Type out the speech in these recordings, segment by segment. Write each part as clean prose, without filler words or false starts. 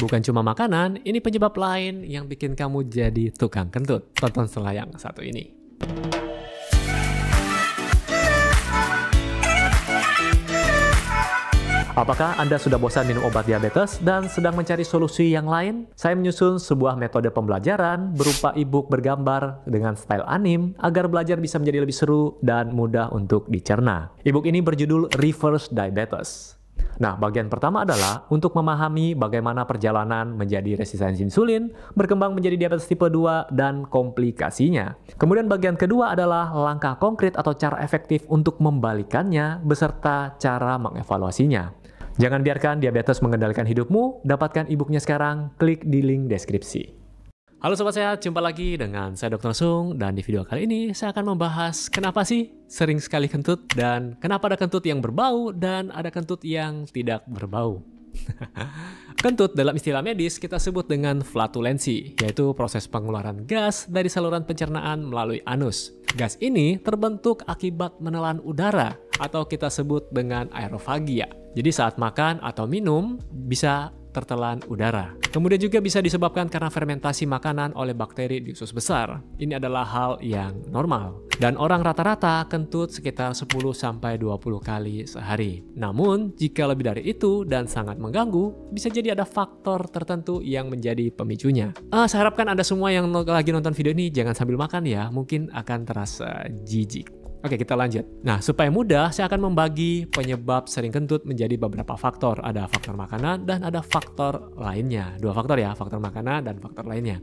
Bukan cuma makanan, ini penyebab lain yang bikin kamu jadi tukang kentut. Tonton setelah yang satu ini. Apakah Anda sudah bosan minum obat diabetes dan sedang mencari solusi yang lain? Saya menyusun sebuah metode pembelajaran berupa e-book bergambar dengan style anime agar belajar bisa menjadi lebih seru dan mudah untuk dicerna. E-book ini berjudul Reverse Diabetes. Nah, bagian pertama adalah untuk memahami bagaimana perjalanan menjadi resistensi insulin, berkembang menjadi diabetes tipe 2, dan komplikasinya. Kemudian bagian kedua adalah langkah konkret atau cara efektif untuk membalikannya beserta cara mengevaluasinya. Jangan biarkan diabetes mengendalikan hidupmu, dapatkan e-booknya sekarang, klik di link deskripsi. Halo Sobat Sehat, jumpa lagi dengan saya Dr. Sung, dan di video kali ini saya akan membahas kenapa sih sering sekali kentut, dan kenapa ada kentut yang berbau dan ada kentut yang tidak berbau. Kentut dalam istilah medis kita sebut dengan flatulensi, yaitu proses pengeluaran gas dari saluran pencernaan melalui anus. Gas ini terbentuk akibat menelan udara atau kita sebut dengan aerofagia. Jadi saat makan atau minum bisa tertelan udara. Kemudian juga bisa disebabkan karena fermentasi makanan oleh bakteri di usus besar. Ini adalah hal yang normal. Dan orang rata-rata kentut sekitar 10-20 kali sehari. Namun, jika lebih dari itu dan sangat mengganggu, bisa jadi ada faktor tertentu yang menjadi pemicunya. Saya harapkan Anda semua yang lagi nonton video ini jangan sambil makan ya, mungkin akan terasa jijik. Oke, kita lanjut. Nah, supaya mudah, saya akan membagi penyebab sering kentut menjadi beberapa faktor. Ada faktor makanan dan ada faktor lainnya. Dua faktor ya, faktor makanan dan faktor lainnya.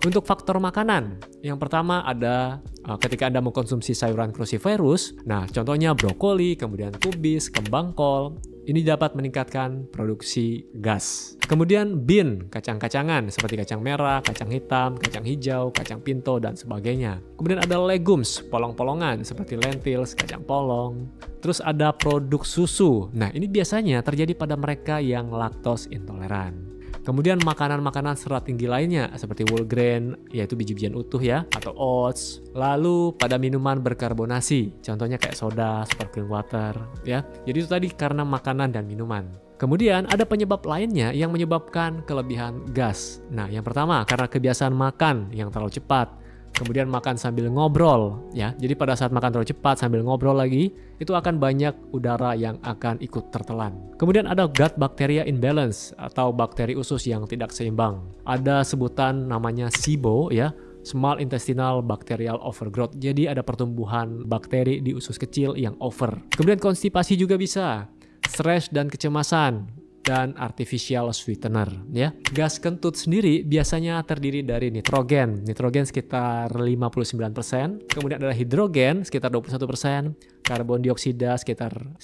Untuk faktor makanan, yang pertama ada ketika Anda mengkonsumsi sayuran cruciferous. Nah, contohnya brokoli, kemudian kubis, kembang kol. Ini dapat meningkatkan produksi gas. Kemudian bean, kacang-kacangan seperti kacang merah, kacang hitam, kacang hijau, kacang pinto, dan sebagainya. Kemudian ada legumes, polong-polongan seperti lentils, kacang polong. Terus ada produk susu. Nah, ini biasanya terjadi pada mereka yang laktos intoleran. Kemudian makanan-makanan serat tinggi lainnya seperti whole grain, yaitu biji-bijian utuh ya, atau oats. Lalu pada minuman berkarbonasi, contohnya kayak soda, sparkling water ya. Jadi itu tadi karena makanan dan minuman. Kemudian ada penyebab lainnya yang menyebabkan kelebihan gas. Nah, yang pertama karena kebiasaan makan yang terlalu cepat. Kemudian makan sambil ngobrol ya. Jadi pada saat makan terlalu cepat sambil ngobrol lagi, itu akan banyak udara yang akan ikut tertelan. Kemudian ada gut bacteria imbalance atau bakteri usus yang tidak seimbang. Ada sebutan namanya SIBO ya, Small Intestinal Bacterial Overgrowth. Jadi ada pertumbuhan bakteri di usus kecil yang over. Kemudian konstipasi juga bisa, stres dan kecemasan, dan artificial sweetener ya. Gas kentut sendiri biasanya terdiri dari nitrogen sekitar 59%, kemudian ada hidrogen sekitar 21%, karbon dioksida sekitar 9%,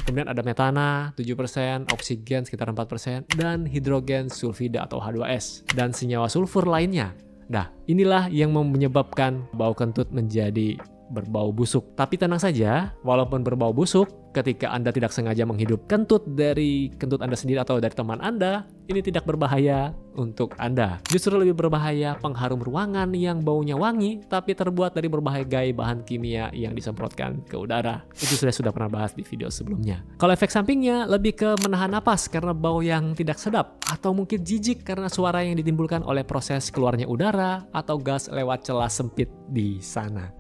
kemudian ada metana 7%, oksigen sekitar 4%, dan hidrogen sulfida atau H2S, dan senyawa sulfur lainnya. Nah, inilah yang menyebabkan bau kentut menjadi berbau busuk. Tapi tenang saja, walaupun berbau busuk, ketika Anda tidak sengaja menghirup kentut dari kentut Anda sendiri atau dari teman Anda, ini tidak berbahaya untuk Anda. Justru lebih berbahaya pengharum ruangan yang baunya wangi, tapi terbuat dari berbagai bahan kimia yang disemprotkan ke udara. Itu sudah pernah bahas di video sebelumnya. Kalau efek sampingnya lebih ke menahan napas karena bau yang tidak sedap, atau mungkin jijik karena suara yang ditimbulkan oleh proses keluarnya udara atau gas lewat celah sempit di sana.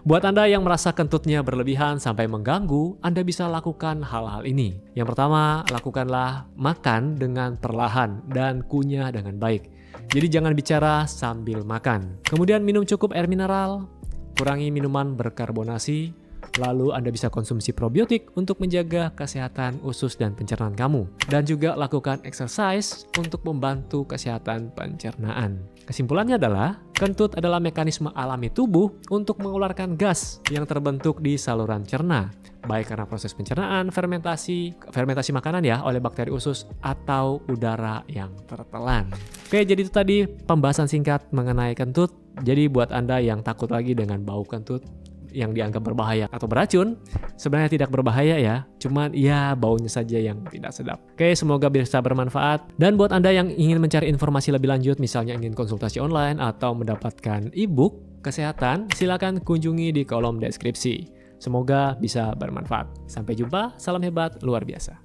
Buat Anda yang merasa kentutnya berlebihan sampai mengganggu, Anda bisa lakukan hal-hal ini. Yang pertama, lakukanlah makan dengan perlahan dan kunyah dengan baik. Jadi jangan bicara sambil makan. Kemudian minum cukup air mineral, kurangi minuman berkarbonasi, lalu Anda bisa konsumsi probiotik untuk menjaga kesehatan usus dan pencernaan kamu. Dan juga lakukan exercise untuk membantu kesehatan pencernaan. Kesimpulannya adalah, kentut adalah mekanisme alami tubuh untuk mengeluarkan gas yang terbentuk di saluran cerna. Baik karena proses pencernaan, fermentasi makanan ya oleh bakteri usus, atau udara yang tertelan. Oke, jadi itu tadi pembahasan singkat mengenai kentut. Jadi buat Anda yang takut lagi dengan bau kentut yang dianggap berbahaya atau beracun, sebenarnya tidak berbahaya ya, cuman ya baunya saja yang tidak sedap. Oke, semoga bisa bermanfaat. Dan buat Anda yang ingin mencari informasi lebih lanjut, misalnya ingin konsultasi online atau mendapatkan e-book kesehatan, silakan kunjungi di kolom deskripsi. Semoga bisa bermanfaat. Sampai jumpa, salam hebat luar biasa.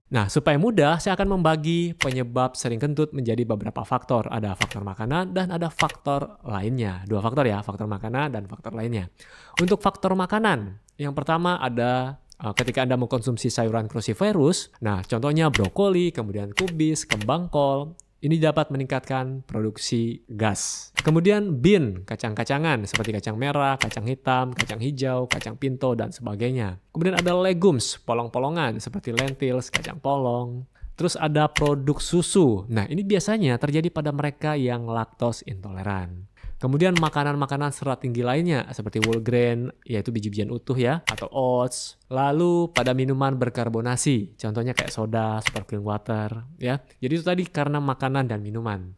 Nah, supaya mudah, saya akan membagi penyebab sering kentut menjadi beberapa faktor. Ada faktor makanan dan ada faktor lainnya. Dua faktor ya, faktor makanan dan faktor lainnya. Untuk faktor makanan, yang pertama ada ketika Anda mengkonsumsi sayuran cruciferous, nah contohnya brokoli, kemudian kubis, kembang kol, ini dapat meningkatkan produksi gas. Kemudian bean, kacang-kacangan seperti kacang merah, kacang hitam, kacang hijau, kacang pinto, dan sebagainya. Kemudian ada legumes, polong-polongan seperti lentils, kacang polong. Terus ada produk susu. Nah, ini biasanya terjadi pada mereka yang laktos intoleran. Kemudian makanan-makanan serat tinggi lainnya seperti whole grain, yaitu biji-bijian utuh ya, atau oats. Lalu pada minuman berkarbonasi, contohnya kayak soda, sparkling water ya. Jadi itu tadi karena makanan dan minuman.